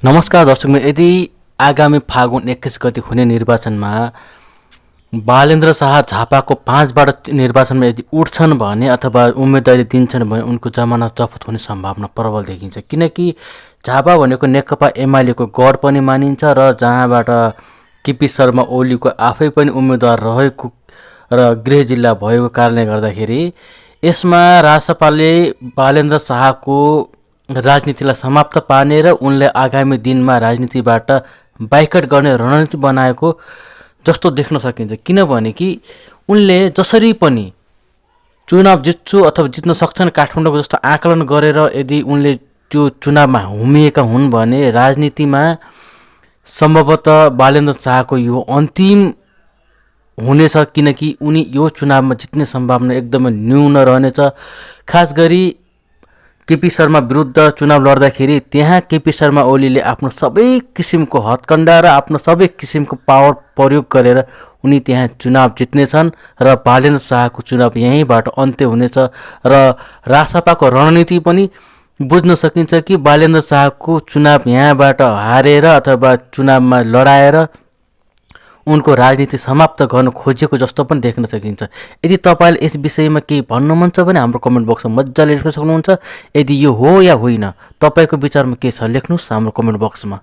नमस्कार दर्शकमा यदि आगामी फागुन 21 गते हुने निर्वाचनमा बालेन्द्र शाह झापाको 5बाट निर्वाचनमा यदि उठ्छन् भने अथवा उम्मेदवारी दिन्छन् भने उनको जमानत जफत हुने सम्भावना प्रबल देखिन्छ। किनकि झापा भनेको नेकपा एमालेको गढ पनि मानिन्छ र जहाँबाट केपी शर्मा ओलीको आफै पनि उम्मेदवार रहेको र गृह जिल्ला भएको कारणले गर्दाखेरि यसमा रासपाले बालेन्द्र शाहको राजनीतिलाई समाप्त पार्ने र उनले आगामी दिनमा राजनीतिबाट बाइकट गर्ने रणनीति बनाएको जस्तो देख्न सकिन्छ। किनभने कि उनले जसरी पनि चुनाव जित्छु अथवा जित्न सक्छन् काठमाडौँको जस्तो आकलन गरेर यदि उनले त्यो चुनावमा हुमिएका हुन् भने राजनीतिमा सम्भवतः बालेन्द्र शाहको यो अन्तिम हुनेछ। किनकि उनी यो चुनावमा जित्ने सम्भावना एकदमै न्यून रहनेछ। खास गरी केपी शर्मा विरुद्ध चुनाव लड्दाखेरि त्यहाँ केपी शर्मा ओलीले आफ्नो सबै किसिमको हत्कण्डा र आफ्नो सबै किसिमको पावर प्रयोग गरेर उनी त्यहाँ चुनाव जित्नेछन् र बालेन्द्र शाहको चुनाव यहीँबाट अन्त्य हुनेछ र रासपाको रणनीति पनि बुझ्न सकिन्छ कि बालेन्द्र शाहको चुनाव यहाँबाट हारेर अथवा चुनावमा लडाएर उनको राजनीति समाप्त गर्न खोजेको जस्तो पनि देख्न सकिन्छ। यदि तपाईले यस विषयमा केही भन्नु मन छ भने हाम्रो कमेन्ट बक्समा मजाले लेख्न सक्नुहुन्छ। यदि यो हो या होइन तपाईको विचारमा के छ लेख्नुस् हाम्रो कमेन्ट बक्समा।